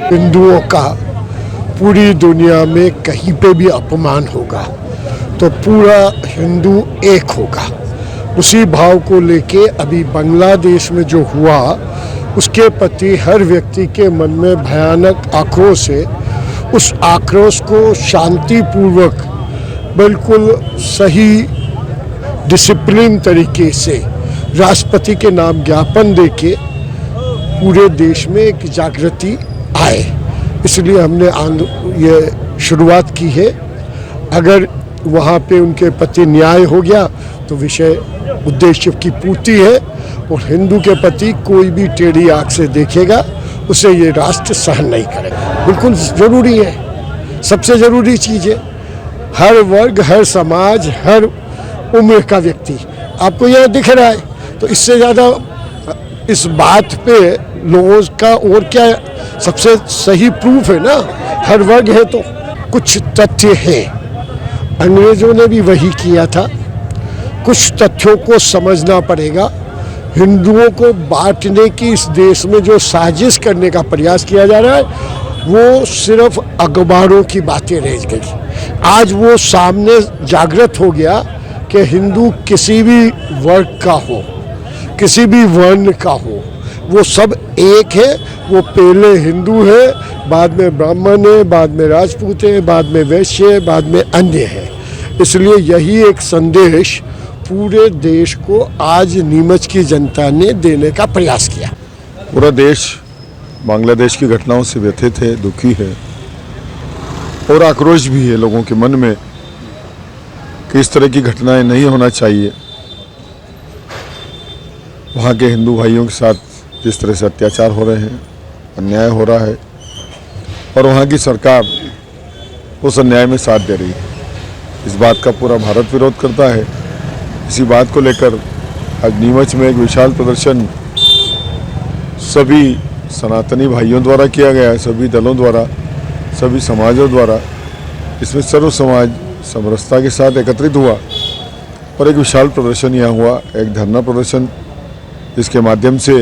हिंदुओं का पूरी दुनिया में कहीं पे भी अपमान होगा तो पूरा हिंदू एक होगा। उसी भाव को लेके अभी बांग्लादेश में जो हुआ उसके प्रति हर व्यक्ति के मन में भयानक आक्रोश है। उस आक्रोश को शांतिपूर्वक बिल्कुल सही डिसिप्लिन तरीके से राष्ट्रपति के नाम ज्ञापन देके पूरे देश में एक जागृति आए, इसलिए हमने ये शुरुआत की है। अगर वहाँ पे उनके प्रति न्याय हो गया तो विषय उद्देश्य की पूर्ति है और हिंदू के प्रति कोई भी टेढ़ी आंख से देखेगा उसे ये राष्ट्र सहन नहीं करेगा। बिल्कुल ज़रूरी है, सबसे ज़रूरी चीज़ है। हर वर्ग, हर समाज, हर उम्र का व्यक्ति आपको यह दिख रहा है, तो इससे ज़्यादा इस बात पे लोगों का और क्या सबसे सही प्रूफ है ना। हर वर्ग है तो कुछ तथ्य है, अंग्रेजों ने भी वही किया था। कुछ तथ्यों को समझना पड़ेगा। हिंदुओं को बांटने की इस देश में जो साजिश करने का प्रयास किया जा रहा है वो सिर्फ अखबारों की बातें रह गई। आज वो सामने जागृत हो गया कि हिंदू किसी भी वर्ग का हो, किसी भी वर्ण का हो, वो सब एक है। वो पहले हिंदू है, बाद में ब्राह्मण है, बाद में राजपूत है, बाद में वैश्य है, बाद में अन्य है। इसलिए यही एक संदेश पूरे देश को आज नीमच की जनता ने देने का प्रयास किया। पूरा देश बांग्लादेश की घटनाओं से व्यथित है, दुखी है और आक्रोश भी है लोगों के मन में कि इस तरह की घटनाएं नहीं होना चाहिए। वहाँ के हिंदू भाइयों के साथ जिस तरह से अत्याचार हो रहे हैं, अन्याय हो रहा है और वहाँ की सरकार उस अन्याय में साथ दे रही है। इस बात का पूरा भारत विरोध करता है। इसी बात को लेकर आज नीमच में एक विशाल प्रदर्शन सभी सनातनी भाइयों द्वारा किया गया है, सभी दलों द्वारा, सभी समाजों द्वारा। इसमें सर्व समाज समरसता के साथ एकत्रित हुआ और एक विशाल प्रदर्शन यहाँ हुआ, एक धरना प्रदर्शन, जिसके माध्यम से,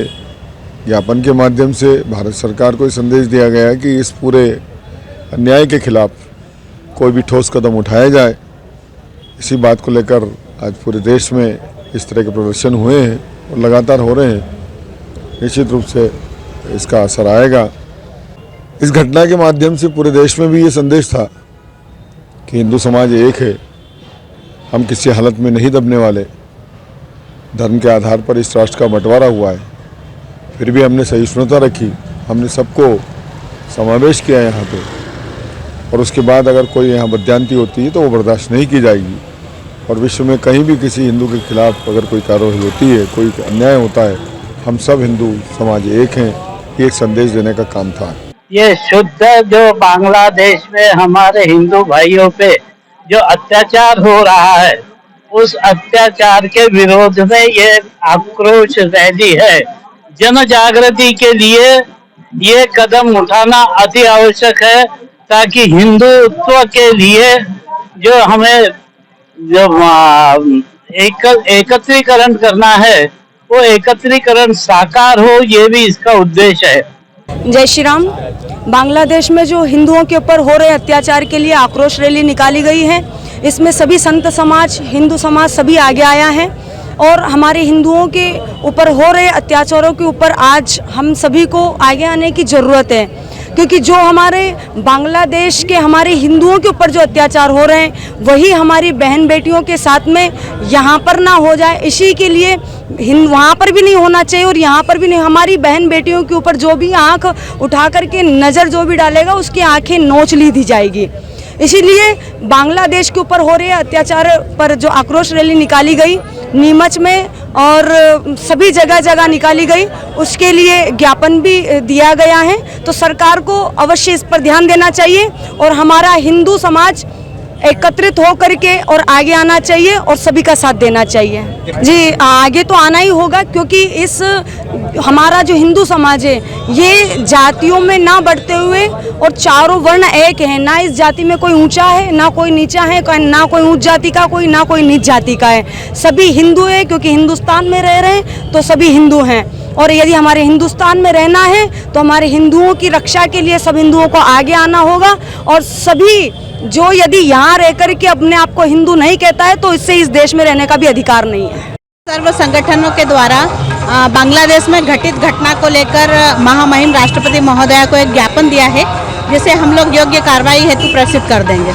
ज्ञापन के माध्यम से भारत सरकार को संदेश दिया गया है कि इस पूरे अन्याय के खिलाफ कोई भी ठोस कदम उठाया जाए। इसी बात को लेकर आज पूरे देश में इस तरह के प्रदर्शन हुए हैं और लगातार हो रहे हैं। निश्चित रूप से इसका असर आएगा। इस घटना के माध्यम से पूरे देश में भी ये संदेश था कि हिंदू समाज एक है, हम किसी हालत में नहीं दबने वाले। धर्म के आधार पर इस राष्ट्र का बंटवारा हुआ है, फिर भी हमने सहिष्णुता रखी, हमने सबको समावेश किया यहाँ पे, और उसके बाद अगर कोई यहाँ बदयांती होती है तो वो बर्दाश्त नहीं की जाएगी। और विश्व में कहीं भी किसी हिंदू के खिलाफ अगर कोई कार्रवाई होती है, कोई अन्याय होता है, हम सब हिंदू समाज एक हैं, ये एक संदेश देने का काम था। ये शुद्ध जो बांग्लादेश में हमारे हिंदू भाइयों पे जो अत्याचार हो रहा है, उस अत्याचार के विरोध में ये आक्रोश रैली है। जन जागृति के लिए ये कदम उठाना अति आवश्यक है, ताकि हिंदुत्व के लिए जो हमें जो एकत्रीकरण करना है वो एकत्रीकरण साकार हो, ये भी इसका उद्देश्य है। जय श्री राम। बांग्लादेश में जो हिंदुओं के ऊपर हो रहे अत्याचार के लिए आक्रोश रैली निकाली गई है, इसमें सभी संत समाज, हिंदू समाज सभी आगे आया है और हमारे हिंदुओं के ऊपर हो रहे अत्याचारों के ऊपर आज हम सभी को आगे आने की ज़रूरत है, क्योंकि जो हमारे बांग्लादेश के हमारे हिंदुओं के ऊपर जो अत्याचार हो रहे हैं वही हमारी बहन बेटियों के साथ में यहाँ पर ना हो जाए, इसी के लिए वहाँ पर भी नहीं होना चाहिए और यहाँ पर भी नहीं। हमारी बहन बेटियों के ऊपर जो भी आँख उठा करके नज़र जो भी डालेगा उसकी आँखें नोच ली दी जाएगी। इसीलिए बांग्लादेश के ऊपर हो रहे अत्याचार पर जो आक्रोश रैली निकाली गई नीमच में और सभी जगह जगह निकाली गई, उसके लिए ज्ञापन भी दिया गया है। तो सरकार को अवश्य इस पर ध्यान देना चाहिए और हमारा हिंदू समाज एकत्रित हो करके और आगे आना चाहिए और सभी का साथ देना चाहिए। जी, आगे तो आना ही होगा, क्योंकि इस हमारा जो हिंदू समाज है ये जातियों में ना बढ़ते हुए और चारों वर्ण एक हैं। ना इस जाति में कोई ऊंचा है, ना कोई नीचा है, ना कोई ऊंच जाति का, कोई ना कोई नीच जाति का है। सभी हिंदू है, क्योंकि हिंदुस्तान में रह रहे हैं तो सभी हिंदू हैं। और यदि हमारे हिंदुस्तान में रहना है तो हमारे हिंदुओं की रक्षा के लिए सब हिंदुओं को आगे आना होगा। और सभी जो यदि यहाँ रह कर के अपने आप को हिंदू नहीं कहता है तो इससे इस देश में रहने का भी अधिकार नहीं है। सर्व संगठनों के द्वारा बांग्लादेश में घटित घटना को लेकर महामहिम राष्ट्रपति महोदया को एक ज्ञापन दिया है, जिसे हम लोग योग्य कार्रवाई हेतु प्रेषित कर देंगे।